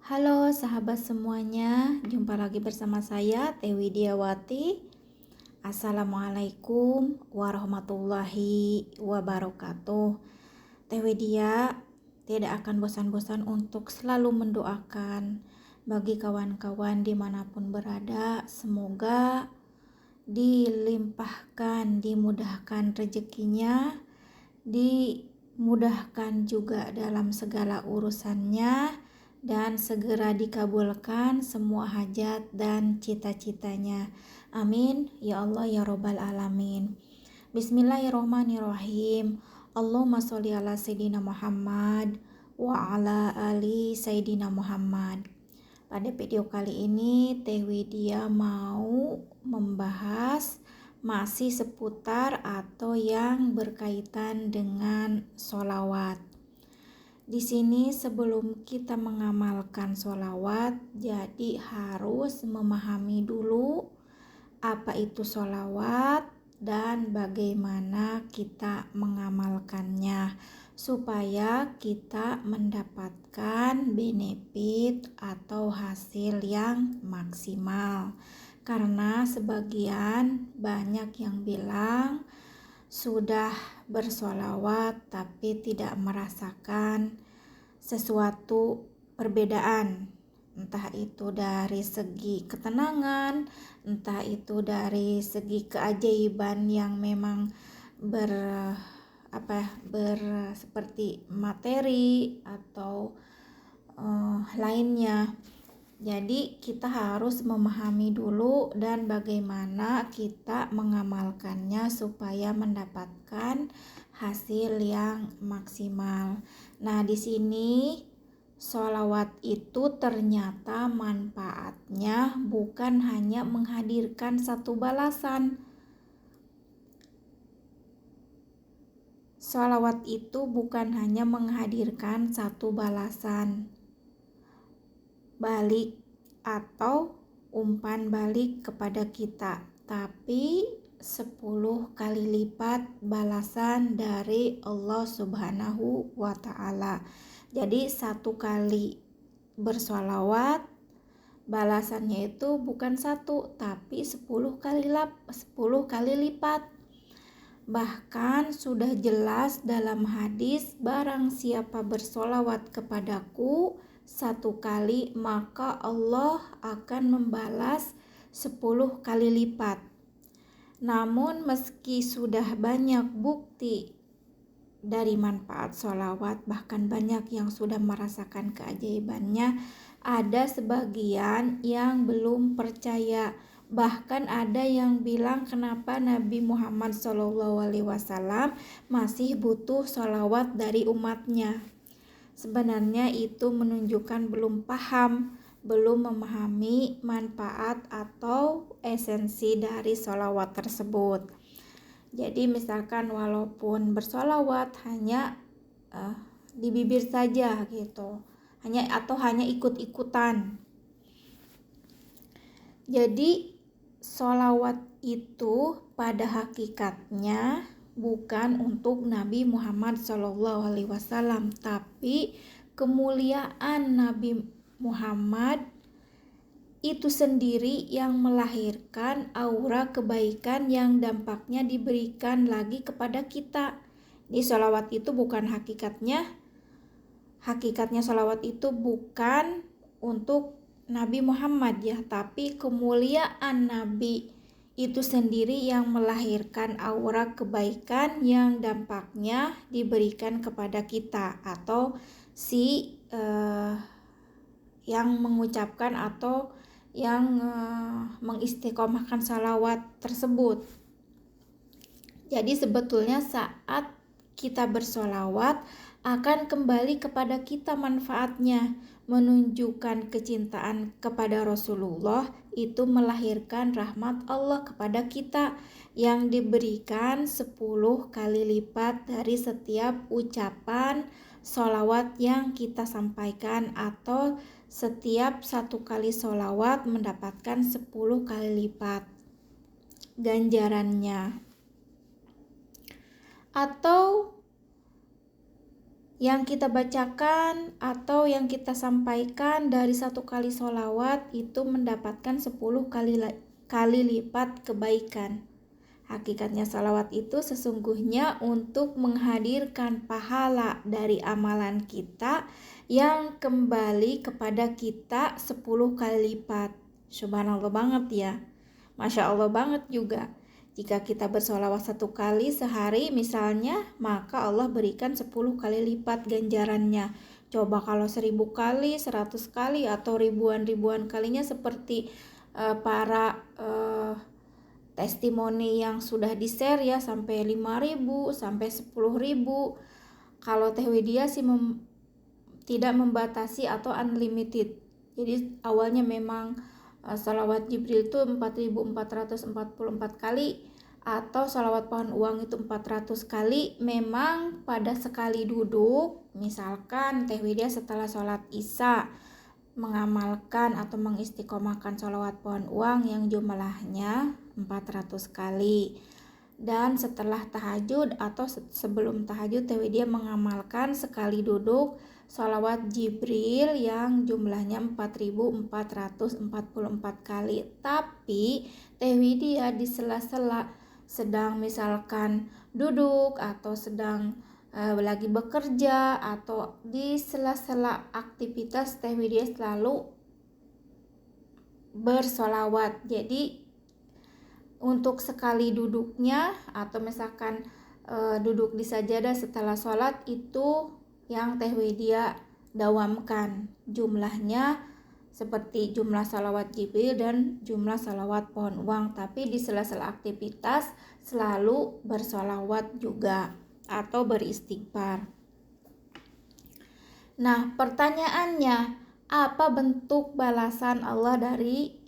Halo sahabat semuanya, jumpa lagi bersama saya Teh Widiawati. Assalamualaikum warahmatullahi wabarakatuh. Teh Widya tidak akan bosan-bosan untuk selalu mendoakan bagi kawan-kawan dimanapun berada. Semoga dilimpahkan, dimudahkan rezekinya, dimudahkan juga dalam segala urusannya, dan segera dikabulkan semua hajat dan cita-citanya. Amin ya Allah ya Robbal Alamin. Bismillahirrohmanirrohim. Allahumma sholli ala Sayyidina Muhammad wa ala ali Sayyidina Muhammad. Pada video kali ini Teh Widya mau membahas masih seputar atau yang berkaitan dengan sholawat. Di sini sebelum kita mengamalkan sholawat, jadi harus memahami dulu apa itu sholawat dan bagaimana kita mengamalkannya supaya kita mendapatkan benefit atau hasil yang maksimal. Karena sebagian banyak yang bilang sudah bersholawat tapi tidak merasakan sesuatu perbedaan, entah itu dari segi ketenangan, entah itu dari segi keajaiban yang memang seperti materi atau lainnya. Jadi kita harus memahami dulu dan bagaimana kita mengamalkannya supaya mendapatkan hasil yang maksimal. Nah, di sini sholawat itu ternyata manfaatnya bukan hanya menghadirkan satu balasan. Sholawat itu bukan hanya menghadirkan satu balasan balik atau umpan balik kepada kita, tapi 10 kali lipat balasan dari Allah Subhanahu wa Ta'ala. Jadi 1 kali bersholawat balasannya itu bukan 1 tapi 10 kali lipat. Bahkan sudah jelas dalam hadis, barang siapa bersholawat kepadaku 1 kali, maka Allah akan membalas 10 kali lipat. Namun meski sudah banyak bukti dari manfaat sholawat, bahkan banyak yang sudah merasakan keajaibannya, ada sebagian yang belum percaya. Bahkan ada yang bilang kenapa Nabi Muhammad SAW masih butuh sholawat dari umatnya. Sebenarnya itu menunjukkan belum paham, belum memahami manfaat atau esensi dari sholawat tersebut. Jadi misalkan walaupun bersholawat hanya di bibir saja gitu, hanya ikut-ikutan. Jadi sholawat itu pada hakikatnya bukan untuk Nabi Muhammad SAW, tapi kemuliaan Nabi Muhammad itu sendiri yang melahirkan aura kebaikan yang dampaknya diberikan lagi kepada kita. Di sholawat itu bukan hakikatnya sholawat itu bukan untuk Nabi Muhammad ya, tapi kemuliaan Nabi itu sendiri yang melahirkan aura kebaikan yang dampaknya diberikan kepada kita atau yang mengucapkan atau yang mengistiqomahkan salawat tersebut. Jadi sebetulnya saat kita bersolawat akan kembali kepada kita manfaatnya, menunjukkan kecintaan kepada Rasulullah, itu melahirkan rahmat Allah kepada kita yang diberikan 10 kali lipat dari setiap ucapan sholawat yang kita sampaikan, atau setiap 1 kali sholawat mendapatkan 10 kali lipat ganjarannya. Atau yang kita bacakan atau yang kita sampaikan dari 1 kali sholawat itu mendapatkan 10 kali lipat kebaikan. Hakikatnya sholawat itu sesungguhnya untuk menghadirkan pahala dari amalan kita yang kembali kepada kita 10 kali lipat. Subhanallah banget ya. Masya Allah banget juga. Jika kita bersolawat 1 kali sehari misalnya, maka Allah berikan 10 kali lipat ganjarannya. Coba kalau 1000 kali, 100 kali, atau ribuan kalinya seperti para testimoni yang sudah di-share ya, sampai 5.000, sampai 10.000. Kalau Teh Widya sih tidak membatasi atau unlimited. Jadi awalnya memang salawat Jibril itu 4.444 kali, atau salawat pohon uang itu 400 kali. Memang pada sekali duduk, misalkan Teh Widya setelah sholat Isya mengamalkan atau mengistiqomahkan salawat pohon uang yang jumlahnya 400 kali. Dan setelah tahajud atau sebelum tahajud, Teh Widya mengamalkan sekali duduk sholawat Jibril yang jumlahnya 4.444 kali. Tapi Teh Widya di sela-sela sedang misalkan duduk atau sedang lagi bekerja atau di sela-sela aktivitas, Teh Widya selalu bersolawat. Jadi untuk sekali duduknya atau misalkan duduk di sajadah setelah sholat itu yang Teh Widya dawamkan jumlahnya seperti jumlah salawat Jibril dan jumlah salawat pohon uang. Tapi di sela-sela aktivitas selalu bersolawat juga atau beristighfar. Nah, pertanyaannya, apa bentuk balasan Allah dari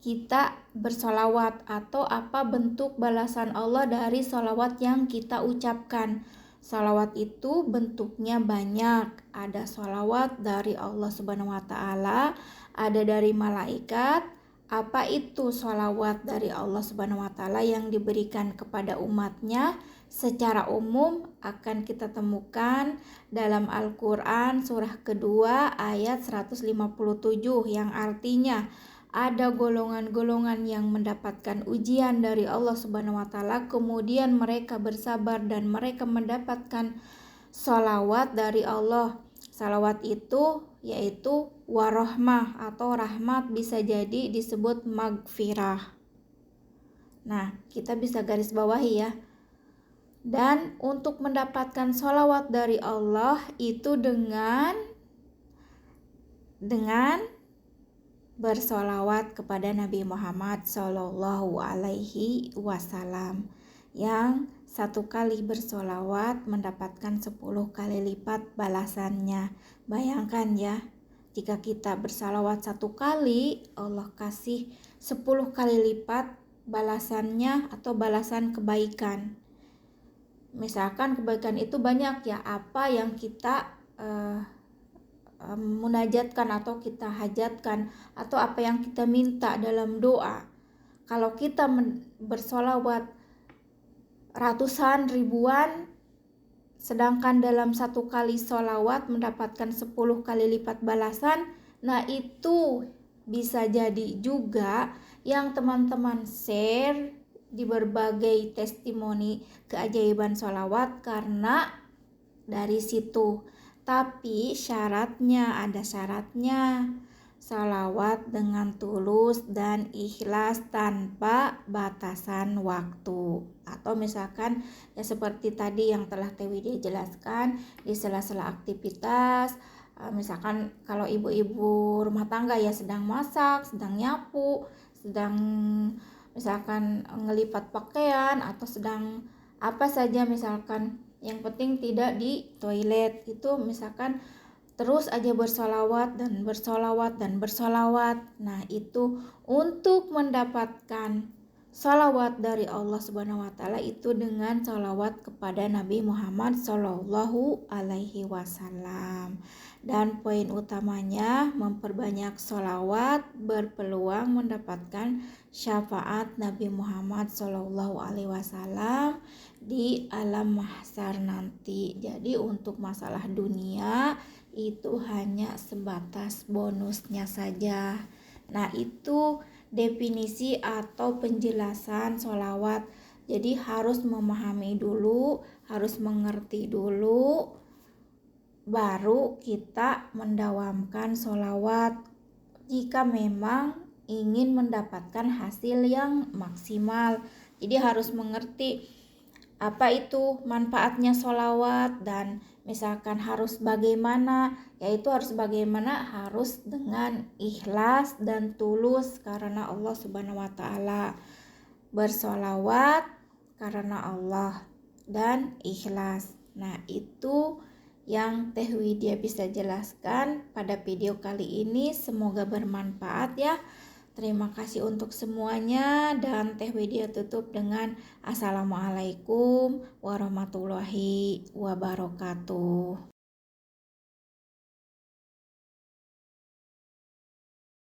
kita bersolawat, atau apa bentuk balasan Allah dari solawat yang kita ucapkan? Solawat itu bentuknya banyak. Ada solawat dari Allah Subhanahu wa Ta'ala, ada dari malaikat. Apa itu solawat dari Allah Subhanahu wa Ta'ala yang diberikan kepada umatnya? Secara umum akan kita temukan dalam Al-Quran surah kedua ayat 157 yang artinya ada golongan-golongan yang mendapatkan ujian dari Allah Subhanahu wa Ta'ala, kemudian mereka bersabar dan mereka mendapatkan sholawat dari Allah. Sholawat itu yaitu warahmah atau rahmat, bisa jadi disebut magfirah. Nah, kita bisa garis bawahi ya. Dan untuk mendapatkan sholawat dari Allah itu dengan bersolawat kepada Nabi Muhammad Sallallahu Alaihi Wasallam, yang 1 kali bersolawat mendapatkan 10 kali lipat balasannya. Bayangkan ya, jika kita bersolawat 1 kali, Allah kasih 10 kali lipat balasannya atau balasan kebaikan. Misalkan kebaikan itu banyak ya, apa yang kita munajatkan atau kita hajatkan, atau apa yang kita minta dalam doa. Kalau kita bersolawat ratusan, ribuan, sedangkan dalam 1 kali solawat mendapatkan 10 kali lipat balasan, nah itu bisa jadi juga yang teman-teman share di berbagai testimoni keajaiban sholawat karena dari situ. Tapi ada syaratnya. Sholawat dengan tulus dan ikhlas tanpa batasan waktu. Atau misalkan ya seperti tadi yang telah Teh Widya jelaskan, di sela-sela aktivitas, misalkan kalau ibu-ibu rumah tangga ya sedang masak, sedang nyapu, sedang misalkan ngelipat pakaian, atau sedang apa saja misalkan, yang penting tidak di toilet, itu misalkan terus aja bersolawat dan bersolawat dan bersolawat. Nah itu untuk mendapatkan solawat dari Allah Subhanahu wa Ta'ala itu dengan solawat kepada Nabi Muhammad Sallallahu Alaihi Wasallam. Dan poin utamanya memperbanyak sholawat berpeluang mendapatkan syafaat Nabi Muhammad SAW di alam mahsyar nanti. Jadi untuk masalah dunia itu hanya sebatas bonusnya saja. Nah, itu definisi atau penjelasan sholawat. Jadi harus memahami dulu, harus mengerti dulu, baru kita mendawamkan sholawat jika memang ingin mendapatkan hasil yang maksimal. Jadi harus mengerti apa itu manfaatnya sholawat, dan misalkan harus bagaimana, yaitu harus dengan ikhlas dan tulus karena Allah Subhanahu wa Ta'ala. Bersholawat karena Allah dan ikhlas. Nah, itu yang Teh Widya bisa jelaskan pada video kali ini. Semoga bermanfaat ya. Terima kasih untuk semuanya, dan Teh Widya tutup dengan Assalamualaikum warahmatullahi wabarakatuh.